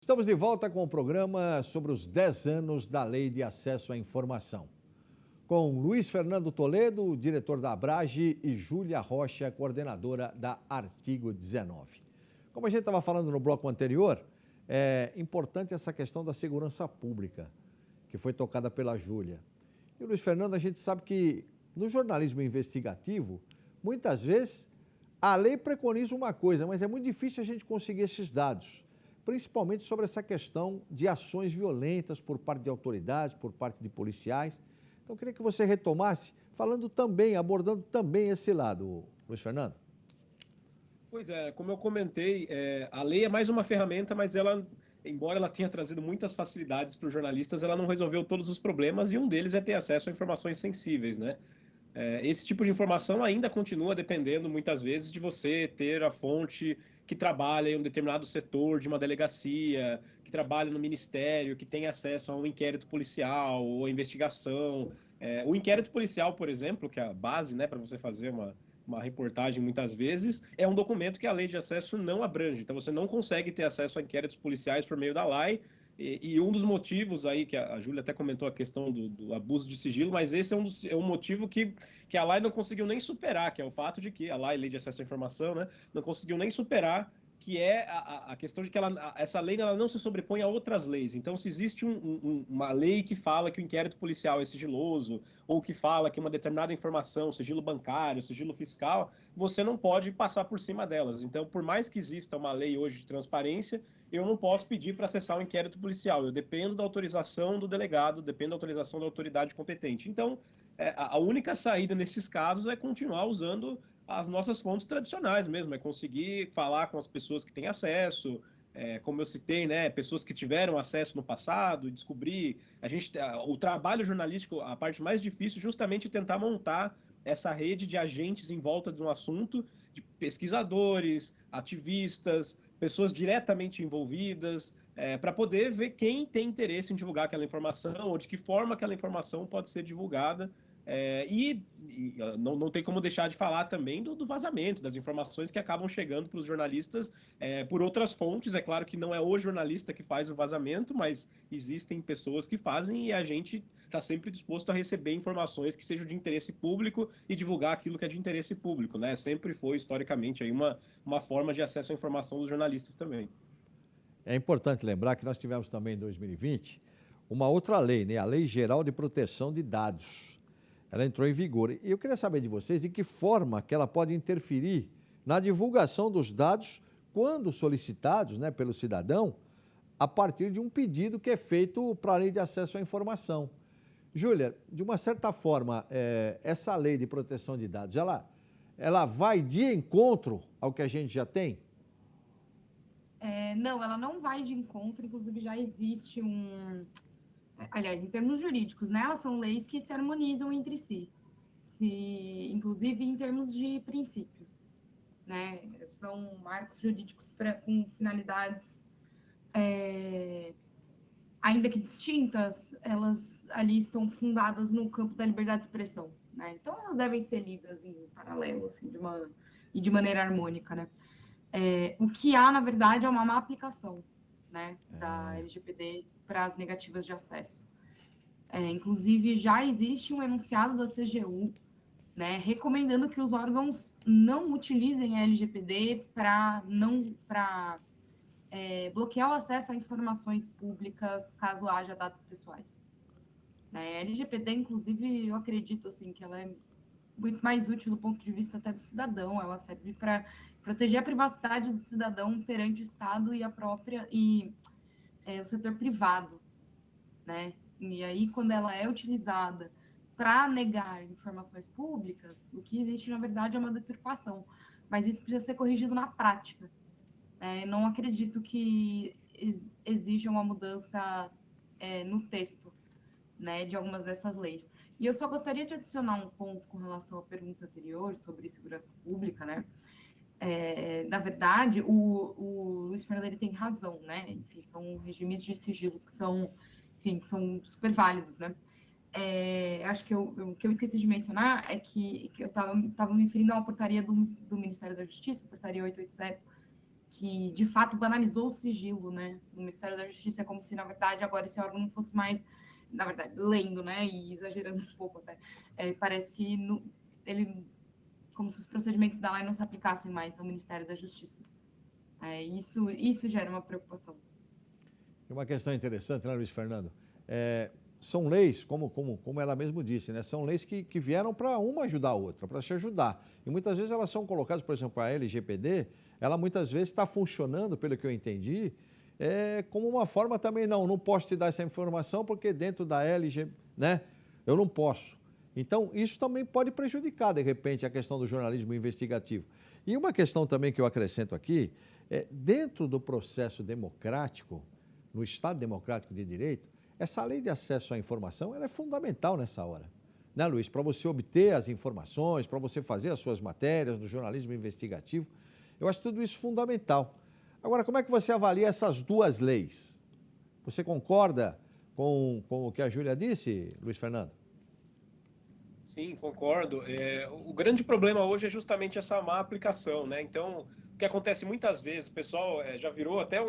Estamos de volta com o programa sobre os 10 anos da Lei de Acesso à Informação. Com Luiz Fernando Toledo, diretor da Abrage, e Júlia Rocha, coordenadora da Artigo 19. Como a gente estava falando no bloco anterior, é importante essa questão da segurança pública, que foi tocada pela Júlia. E, Luiz Fernando, a gente sabe que no jornalismo investigativo, muitas vezes a lei preconiza uma coisa, mas é muito difícil a gente conseguir esses dados, principalmente sobre essa questão de ações violentas por parte de autoridades, por parte de policiais. Então, eu queria que você retomasse, falando também, abordando também esse lado, Luiz Fernando. Pois é, como eu comentei, a lei é mais uma ferramenta, mas ela, embora ela tenha trazido muitas facilidades para os jornalistas, ela não resolveu todos os problemas e um deles é ter acesso a informações sensíveis, né? Esse tipo de informação ainda continua dependendo, muitas vezes, de você ter a fonte que trabalha em um determinado setor de uma delegacia, que trabalha no ministério, que tem acesso a um inquérito policial ou a investigação. O inquérito policial, por exemplo, que é a base, né, para você fazer uma reportagem, muitas vezes, é um documento que a lei de acesso não abrange. Então, você não consegue ter acesso a inquéritos policiais por meio da lei. E um dos motivos aí, que a Júlia até comentou a questão do abuso de sigilo, mas esse é um motivo que a lei não conseguiu nem superar, que é o fato de que a Lei de Acesso à Informação, né, não conseguiu nem superar, que é a questão de que essa lei ela não se sobrepõe a outras leis. Então, se existe uma lei que fala que o inquérito policial é sigiloso, ou que fala que uma determinada informação, sigilo bancário, sigilo fiscal, você não pode passar por cima delas. Então, por mais que exista uma lei hoje de transparência, eu não posso pedir para acessar um inquérito policial. Eu dependo da autorização do delegado, dependo da autorização da autoridade competente. Então, a única saída nesses casos é continuar usando as nossas fontes tradicionais mesmo, é conseguir falar com as pessoas que têm acesso, como eu citei, né, pessoas que tiveram acesso no passado, descobrir. O trabalho jornalístico, a parte mais difícil, justamente é tentar montar essa rede de agentes em volta de um assunto, de pesquisadores, ativistas, pessoas diretamente envolvidas, para poder ver quem tem interesse em divulgar aquela informação ou de que forma aquela informação pode ser divulgada. Não tem como deixar de falar também do vazamento, das informações que acabam chegando para os jornalistas por outras fontes. É claro que não é o jornalista que faz o vazamento, mas existem pessoas que fazem e a gente está sempre disposto a receber informações que sejam de interesse público e divulgar aquilo que é de interesse público, né? Sempre foi, historicamente, aí uma forma de acesso à informação dos jornalistas também. É importante lembrar que nós tivemos também em 2020 uma outra lei, né? A Lei Geral de Proteção de Dados. Ela entrou em vigor. E eu queria saber de vocês de que forma que ela pode interferir na divulgação dos dados quando solicitados, né, pelo cidadão, a partir de um pedido que é feito para a Lei de Acesso à Informação. Júlia, de uma certa forma, essa Lei de Proteção de Dados, ela vai de encontro ao que a gente já tem? Não, ela não vai de encontro, inclusive já existe aliás, em termos jurídicos, né, elas são leis que se harmonizam entre si, inclusive em termos de princípios, né, são marcos jurídicos com finalidades, ainda que distintas, elas ali estão fundadas no campo da liberdade de expressão, né, então elas devem ser lidas em paralelo, assim, de maneira harmônica, né. O que há, na verdade, é uma má aplicação, né, da LGPD para as negativas de acesso. Inclusive, já existe um enunciado da CGU, né, recomendando que os órgãos não utilizem a LGPD para bloquear o acesso a informações públicas caso haja dados pessoais. A LGPD, inclusive, eu acredito assim, que ela é muito mais útil do ponto de vista até do cidadão, ela serve para proteger a privacidade do cidadão perante o Estado e o setor privado, né? E aí, quando ela é utilizada para negar informações públicas, o que existe, na verdade, é uma deturpação. Mas isso precisa ser corrigido na prática. Não acredito que exija uma mudança no texto, né, de algumas dessas leis. E eu só gostaria de adicionar um ponto com relação à pergunta anterior sobre segurança pública, né? Na verdade, o Luiz Fernando ele tem razão, né? Enfim, são regimes de sigilo que são super válidos, né? Acho que o que eu esqueci de mencionar é que eu estava me referindo a uma portaria do Ministério da Justiça, portaria 880, que de fato banalizou o sigilo, né? No Ministério da Justiça é como se, na verdade, agora esse órgão não fosse mais, na verdade, lendo, né? E exagerando um pouco até. Parece que ele, como se os procedimentos da lei não se aplicassem mais ao Ministério da Justiça. Isso gera uma preocupação. Uma questão interessante, né, Luiz Fernando? São leis, como ela mesmo disse, né? São leis que vieram para uma ajudar a outra, para se ajudar. E muitas vezes elas são colocadas, por exemplo, a LGPD, ela muitas vezes está funcionando, pelo que eu entendi, como uma forma também, não posso te dar essa informação porque dentro da LG, né, eu não posso. Então, isso também pode prejudicar, de repente, a questão do jornalismo investigativo. E uma questão também que eu acrescento aqui, dentro do processo democrático, no Estado Democrático de Direito, essa lei de acesso à informação ela é fundamental nessa hora. Né, Luiz? Para você obter as informações, para você fazer as suas matérias no jornalismo investigativo, eu acho tudo isso fundamental. Agora, como é que você avalia essas duas leis? Você concorda com o que a Júlia disse, Luiz Fernando? Sim, concordo. O grande problema hoje é justamente essa má aplicação, né? Então, o que acontece muitas vezes, o pessoal já virou até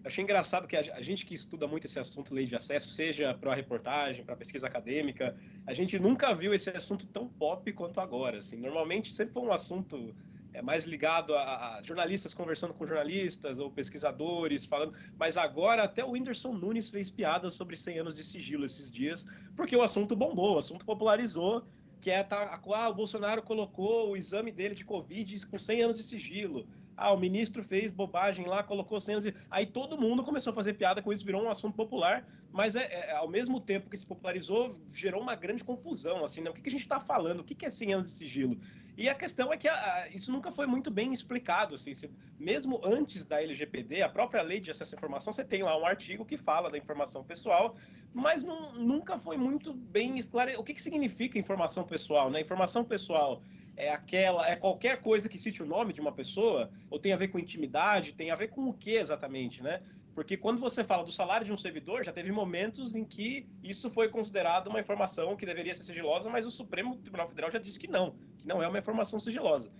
Achei engraçado que a gente que estuda muito esse assunto, lei de acesso, seja para a reportagem, para a pesquisa acadêmica, a gente nunca viu esse assunto tão pop quanto agora. Assim. Normalmente sempre foi um assunto mais ligado a jornalistas conversando com jornalistas ou pesquisadores falando, mas agora até o Whindersson Nunes fez piada sobre 100 anos de sigilo esses dias, porque o assunto bombou, o assunto popularizou, que o Bolsonaro colocou o exame dele de Covid com 100 anos de sigilo. O ministro fez bobagem lá, colocou 100 anos de... Aí todo mundo começou a fazer piada com isso, virou um assunto popular, mas ao mesmo tempo que se popularizou, gerou uma grande confusão, assim, né? O que a gente está falando? O que é 100 anos de sigilo? E a questão é que isso nunca foi muito bem explicado, assim, mesmo antes da LGPD, a própria Lei de Acesso à Informação, você tem lá um artigo que fala da informação pessoal, mas nunca foi muito bem esclarecido. O que significa informação pessoal, né? Informação pessoal é qualquer coisa que cite o nome de uma pessoa, ou tem a ver com intimidade, tem a ver com o que exatamente, né? Porque quando você fala do salário de um servidor, já teve momentos em que isso foi considerado uma informação que deveria ser sigilosa, mas o Supremo Tribunal Federal já disse que não é uma informação sigilosa.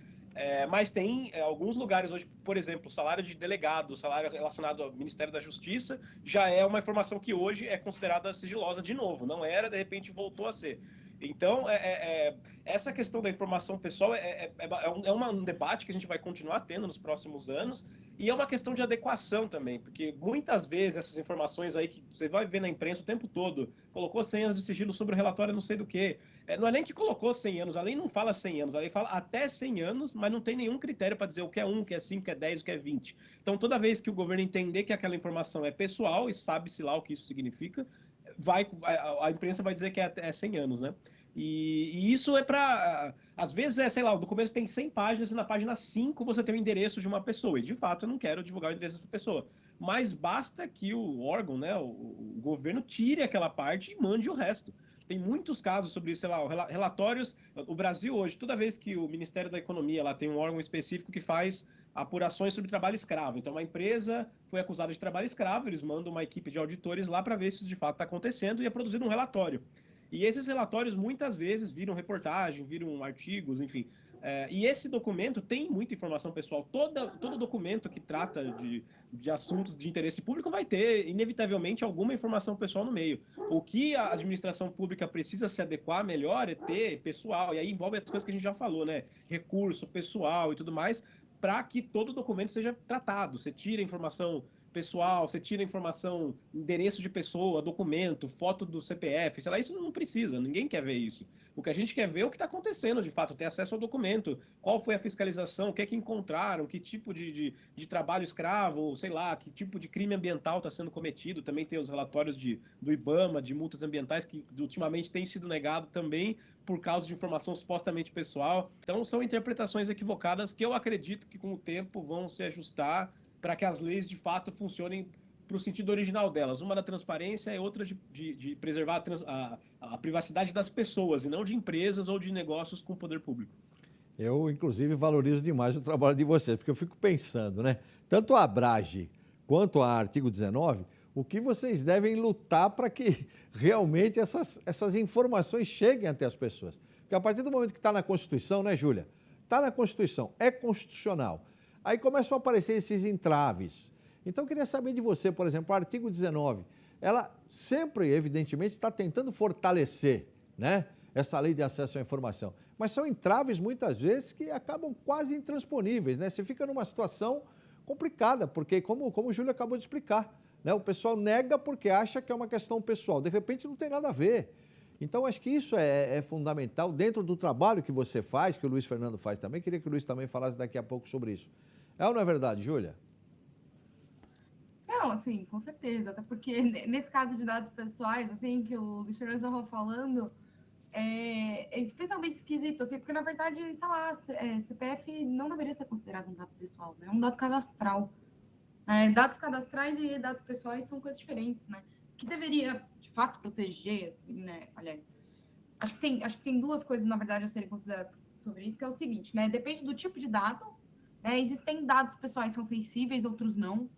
Mas tem alguns lugares hoje, por exemplo, o salário de delegado, o salário relacionado ao Ministério da Justiça, já é uma informação que hoje é considerada sigilosa de novo. Não era, de repente voltou a ser. Então, essa questão da informação pessoal um debate que a gente vai continuar tendo nos próximos anos, e é uma questão de adequação também, porque muitas vezes essas informações aí que você vai ver na imprensa o tempo todo, colocou 100 anos de sigilo sobre o relatório não sei do que, não é nem que colocou 100 anos, a lei não fala 100 anos, a lei fala até 100 anos, mas não tem nenhum critério para dizer o que é 1, o que é 5, o que é 10, o que é 20. Então, toda vez que o governo entender que aquela informação é pessoal, e sabe-se lá o que isso significa, a imprensa vai dizer que é 100 anos, né? E isso é para... Às vezes, sei lá, o documento tem 100 páginas e na página 5 você tem o endereço de uma pessoa. E, de fato, eu não quero divulgar o endereço dessa pessoa. Mas basta que o órgão, né, o governo, tire aquela parte e mande o resto. Tem muitos casos sobre isso, sei lá, relatórios... O Brasil hoje, toda vez que o Ministério da Economia lá tem um órgão específico que faz apurações sobre trabalho escravo. Então, uma empresa foi acusada de trabalho escravo, eles mandam uma equipe de auditores lá para ver se isso de fato está acontecendo e é produzido um relatório. E esses relatórios muitas vezes viram reportagem, viram artigos, enfim. E esse documento tem muita informação pessoal. Todo documento que trata de assuntos de interesse público vai ter, inevitavelmente, alguma informação pessoal no meio. O que a administração pública precisa se adequar melhor é ter pessoal, e aí envolve as coisas que a gente já falou, né? Recurso, pessoal e tudo mais, para que todo documento seja tratado. Você tira a informação pessoal, você tira informação, endereço de pessoa, documento, foto do CPF, sei lá, isso não precisa, ninguém quer ver isso. O que a gente quer ver é o que está acontecendo, de fato, ter acesso ao documento, qual foi a fiscalização, o que é que encontraram, que tipo de trabalho escravo, sei lá, que tipo de crime ambiental está sendo cometido. Também tem os relatórios do IBAMA, de multas ambientais, que ultimamente têm sido negado também por causa de informação supostamente pessoal. Então, são interpretações equivocadas que eu acredito que com o tempo vão se ajustar para que as leis, de fato, funcionem para o sentido original delas. Uma da transparência e outra de preservar a privacidade das pessoas, e não de empresas ou de negócios com o poder público. Eu, inclusive, valorizo demais o trabalho de vocês, porque eu fico pensando, né? Tanto a Abrage quanto a Artigo 19, o que vocês devem lutar para que realmente essas informações cheguem até as pessoas. Porque a partir do momento que está na Constituição, né, Júlia? Está na Constituição, é constitucional. Aí começam a aparecer esses entraves. Então, eu queria saber de você, por exemplo, o artigo 19, ela sempre, evidentemente, está tentando fortalecer, né, essa lei de acesso à informação. Mas são entraves, muitas vezes, que acabam quase intransponíveis, né? Você fica numa situação complicada, porque, como o Júlio acabou de explicar, né, o pessoal nega porque acha que é uma questão pessoal. De repente, não tem nada a ver. Então, acho que isso é fundamental dentro do trabalho que você faz, que o Luiz Fernando faz também. Queria que o Luiz também falasse daqui a pouco sobre isso. É ou não é verdade, Júlia? Não, assim, com certeza. Até porque nesse caso de dados pessoais, assim, que o Luiz Fernando estava falando, é especialmente esquisito, assim, porque, na verdade, sei lá, CPF não deveria ser considerado um dado pessoal, né? É um dado cadastral. Dados cadastrais e dados pessoais são coisas diferentes, né? Que deveria, de fato, proteger, assim, né? Aliás, acho que tem duas coisas, na verdade, a serem consideradas sobre isso, que é o seguinte, né? Depende do tipo de dado, né? Existem dados pessoais que são sensíveis, outros não.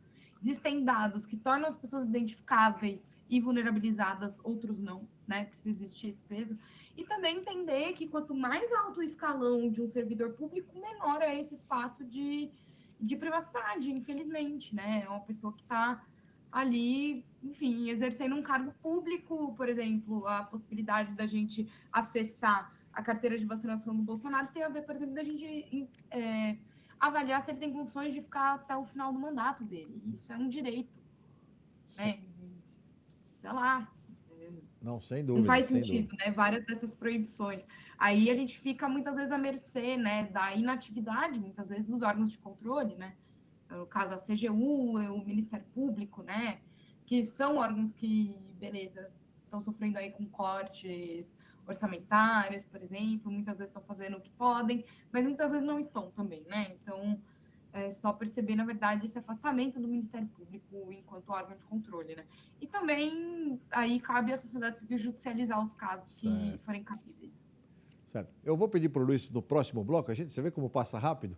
Existem dados que tornam as pessoas identificáveis e vulnerabilizadas, outros não, né? Precisa existir esse peso. E também entender que quanto mais alto o escalão de um servidor público, menor é esse espaço de privacidade, infelizmente, né? É uma pessoa que está ali, enfim, exercendo um cargo público, por exemplo, a possibilidade da gente acessar a carteira de vacinação do Bolsonaro tem a ver, por exemplo, da gente avaliar se ele tem condições de ficar até o final do mandato dele. Isso é um direito, né? Sei lá. Não, sem dúvida. Não faz sentido, né? Várias dessas proibições. Aí a gente fica muitas vezes à mercê, né, da inatividade, muitas vezes, dos órgãos de controle, né? No caso, a CGU, o Ministério Público, né? Que são órgãos que, beleza, estão sofrendo aí com cortes orçamentários, por exemplo, muitas vezes estão fazendo o que podem, mas muitas vezes não estão também, né? Então, é só perceber, na verdade, esse afastamento do Ministério Público enquanto órgão de controle, né? E também, aí, cabe à sociedade civil judicializar os casos que forem cabíveis. Certo. Eu vou pedir para o Luiz, no próximo bloco, você vê como passa rápido?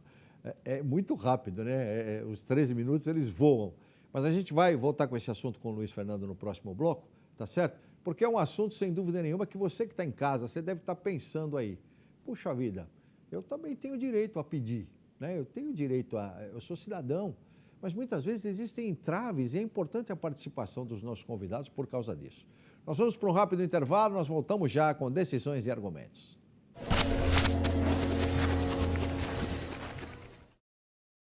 É muito rápido, né? Os 13 minutos, eles voam. Mas a gente vai voltar com esse assunto com o Luiz Fernando no próximo bloco, tá certo? Porque é um assunto, sem dúvida nenhuma, que você que está em casa, você deve estar pensando aí, puxa vida, eu também tenho direito a pedir, né? Eu tenho direito eu sou cidadão, mas muitas vezes existem entraves e é importante a participação dos nossos convidados por causa disso. Nós vamos para um rápido intervalo, nós voltamos já com decisões e argumentos.